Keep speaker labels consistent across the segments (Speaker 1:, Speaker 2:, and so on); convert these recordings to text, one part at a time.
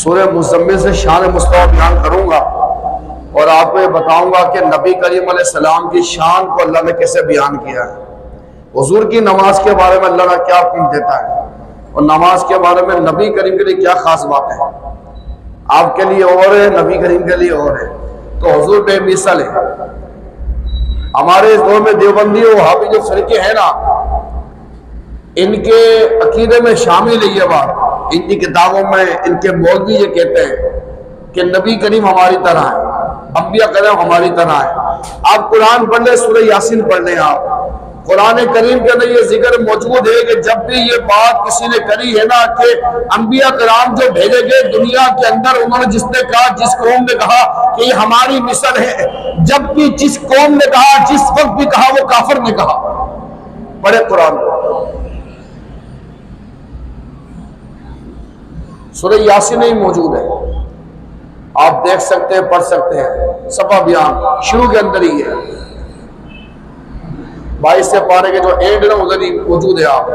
Speaker 1: سورہ مزمل سے شان مصطفیٰ بیان کروں گا اور آپ کو یہ بتاؤں گا کہ نبی کریم علیہ السلام کی شان کو اللہ نے کیسے بیان کیا ہے، حضور کی نماز کے بارے میں اللہ نے کیا حکم دیتا ہے، اور نماز کے بارے میں نبی کریم کے لیے کیا خاص بات ہے۔ آپ کے لیے اور ہے، نبی کریم کے لیے اور ہے، تو حضور بے مثل ہے۔ ہمارے اس دور میں دیوبندی اور وہابی جو فرقے ہیں نا، ان کے عقیدے میں شامل ہے یہ بات، ان کی کتابوں میں ان کے مولوی یہ کہتے ہیں کہ نبی کریم ہماری طرح ہے، انبیاء کریم ہماری طرح ہے۔ آپ قرآن پڑھ لیں، سورہ یاسین پڑھ لیں، آپ قرآن کریم کے اندر یہ ذکر موجود ہے کہ جب بھی یہ بات کسی نے کری ہے نا کہ انبیاء کرام جو بھیجے گئے دنیا کے اندر، انہوں نے جس نے کہا، جس قوم نے کہا کہ یہ ہماری مثل ہے، جب بھی جس قوم نے کہا، جس وقت بھی کہا، وہ کافر نے کہا۔ پڑھے قرآن کو، سورہ یاسین میں موجود ہے، آپ دیکھ سکتے ہیں، پڑھ سکتے ہیں، صفحہ بیان شروع کے اندر ہی ہے، 22 سے پارے کے جو اینڈ ہے ادھر ہی موجود ہے۔ آپ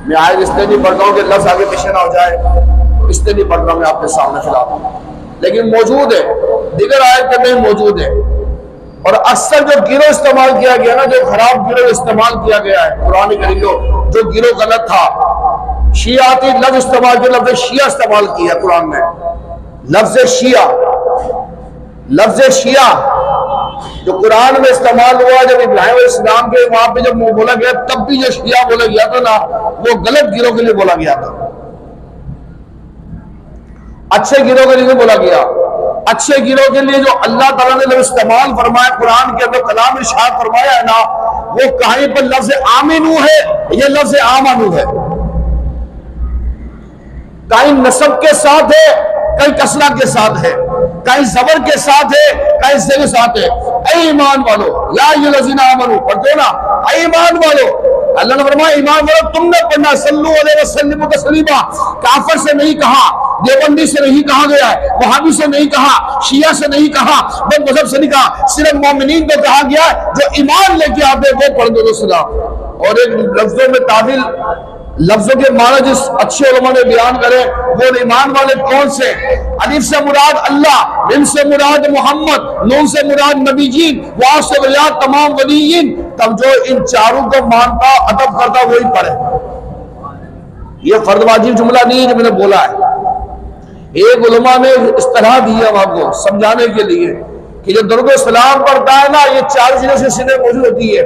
Speaker 1: میں آئے اس لیے نہیں پڑھ رہا ہوں کہ لفظ آگے پیچھے نہ ہو جائے، اس لیے نہیں پڑھ رہا ہوں میں آپ کے سامنے فی الحال، لیکن موجود ہے، دیگر آیت کے میں موجود ہے۔ اور اکثر جو گروہ استعمال کیا گیا نا، جو خراب گروہ استعمال کیا گیا ہے قرآن کریم، جو گروہ غلط تھا، شیعاتی لفظ استعمال کیا، لفظ شیعہ استعمال کیا قرآن میں، لفظ شیعہ، لفظ شیعہ جو قرآن میں استعمال ہوا جب ابراہیم علیہ السلام کے وہاں پہ جب بولا گیا، تب بھی جو شیعہ بولا گیا تھا نا، وہ غلط گروہ کے لیے بولا گیا تھا، اچھے گروہ کے لیے بولا گیا۔ اچھے گروہ کے لیے جو اللہ تعالیٰ نے لفظ استعمال فرمایا قرآن کے اندر، کلام ارشاد فرمایا ہے نا، وہ کہیں پر لفظ آمنو ہے، یہ لفظ آمنو ہے، کہیں نصب کے ساتھ ہے، کہیں کسرہ کے ساتھ ہے، کہیں زبر کے ساتھ ہے، کہیں سے کے ساتھ ہے۔ اے ایمان والو، یا ایھا الذین آمنو، پڑھتے ہو نا، اے ایمان والو، اللہ نے فرمایا ایمان والو تم نے پڑھنا، صلو علیہ وسلم تسلیما، کافر سے نہیں کہا، دیوبندی سے نہیں کہا گیا ہے، وہابی سے نہیں کہا، شیعہ سے نہیں کہا، بد مذہب سے نہیں کہا، صرف مومنین کو کہا گیا ہے، جو ایمان لے کے آتے وہ پڑھ دو سلام۔ اور ایک لفظوں میں تعبیر، لفظوں کے معنی جس اچھے علماء نے بیان کرے، وہ ایمان والے کون سے؟ الف سے مراد اللہ، میم سے مراد محمد، نون سے مراد نبی جین، واو سے مراد تمام ولیین۔ تب جو ان چاروں کو مانتا، ادب کرتا، وہی پڑھے۔ یہ فرد واجب جملہ نہیں ہے جو میں نے بولا ہے، ایک علماء نے اس طرح دیا آپ کو سمجھانے کے لیے کہ جو درود و سلام پڑھتا ہے نا، یہ چار چیزیں سے سینے موجود ہوتی ہے،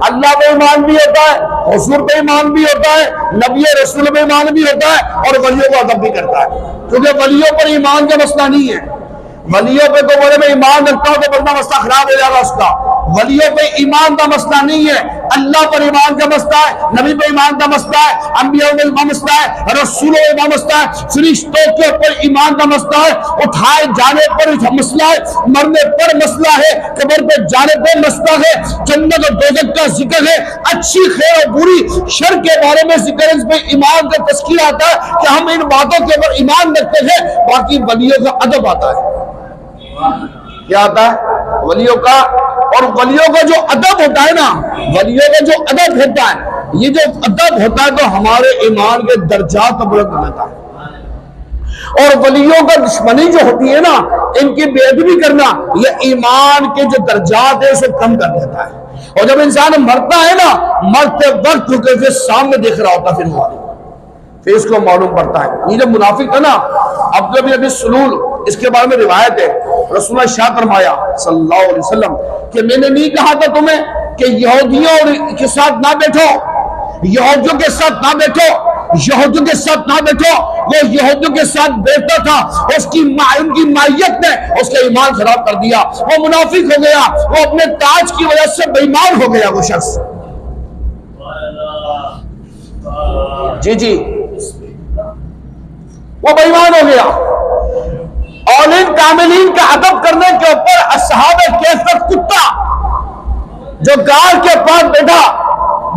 Speaker 1: اللہ پہ ایمان بھی ہوتا ہے، حضور پہ ایمان بھی ہوتا ہے، نبی رسول پہ ایمان بھی ہوتا ہے، اور ولیوں کو ادب بھی کرتا ہے، کیونکہ ولیوں پر ایمان کا مسئلہ نہیں ہے۔ ولیوں پہ تو بولے میں ایمان رکھتا ہوں تو بڑا مسئلہ خراب ہو جائے گا اس کا، ولیوں پہ ایمان کا مسئلہ نہیں ہے، اللہ پر ایمان کا مسئلہ ہے، نبی پہ ایمان کا مسئلہ ہے، انبیاء پہ ایمان مسئلہ ہے، رسولوں پہ ایمان مسئلہ ہے، فرشتوں کے اوپر ایمان کا مسئلہ ہے، اٹھائے جانے پر مسئلہ ہے، مرنے پر مسئلہ ہے، قبر پہ جانے پر مسئلہ ہے، جنت اور دوزخ کا ذکر ہے، اچھی خیر اور بری شر کے بارے میں ذکر ہے، اس پہ ایمان کا تذکیہ آتا ہے کہ ہم ان باتوں کے اوپر ایمان رکھتے ہیں۔ باقی ولیوں کا ادب آتا ہے، کیا آتا ہے؟ ولیوں کا، اور ولیوں کا جو ادب ہوتا ہے نا، ولیوں کا جو ادب ہوتا ہے، یہ جو ادب ہوتا ہے تو ہمارے ایمان کے درجات کو بلند کرتا ہے، اور ولیوں کا دشمنی جو ہوتی ہے نا، ان کی بے ادبی کرنا، یہ ایمان کے جو درجات ہے اسے کم کر دیتا ہے۔ اور جب انسان مرتا ہے نا، مرتے وقت پھر سامنے دیکھ رہا ہوتا، پھر اس کو معلوم پڑتا ہے۔ یہ جو منافق تھا نا، عبداللہ بن سلول، اس کے بارے میں روایت ہے، رسول اللہ شاہ فرمایا صلی اللہ علیہ وسلم کہ میں نے نہیں کہا تھا تمہیں کہ یہودیوں کے ساتھ نہ بیٹھو، یہودیوں کے ساتھ نہ بیٹھو، یہودیوں کے ساتھ نہ بیٹھو۔ وہ یہودیوں کے ساتھ بیٹھتا تھا، ان کی مائیت نے اس کا ایمان خراب کر دیا، وہ منافق ہو گیا، وہ اپنے تاج کی وجہ سے بے ایمان ہو گیا وہ شخص۔ جی وہ بے ایمان ہو گیا۔ اولین کاملین کا ادب کرنے کے اوپر اصحاب کہف کا کتا جو گار کے پاس بیٹھا،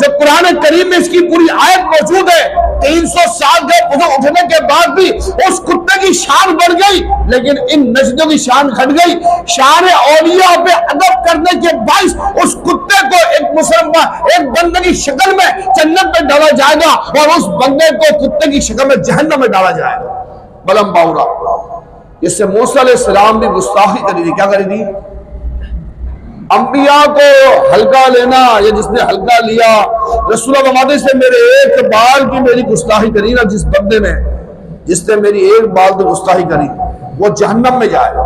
Speaker 1: جو قرآن کریم میں اس کی پوری آیت موجود ہے، 300 سال کے اٹھنے کے بعد بھی اس کتے کی شان بڑھ گئی، لیکن ان نجدوں کی شان گھٹ گئی۔ شان اولیاء پہ ادب کرنے کے باعث اس کتے کو ایک مسلمان، ایک بندے کی شکل میں جنت میں ڈالا جائے گا، اور اس بندے کو کتے کی شکل میں جہنم میں ڈالا جائے گا۔ بلم باورا، جس سے موسیٰ علیہ السلام بھی گستاخی کری تھی. کیا کری تھی؟ انبیاء کو ہلکا لینا، یا جس نے ہلکا لیا، رسول اللہ فرماتے سے میرے ایک بال کی میری گستاخی کری نا، جس بندے نے جس نے میری ایک بال تو گستاخی کری وہ جہنم میں جائے گا.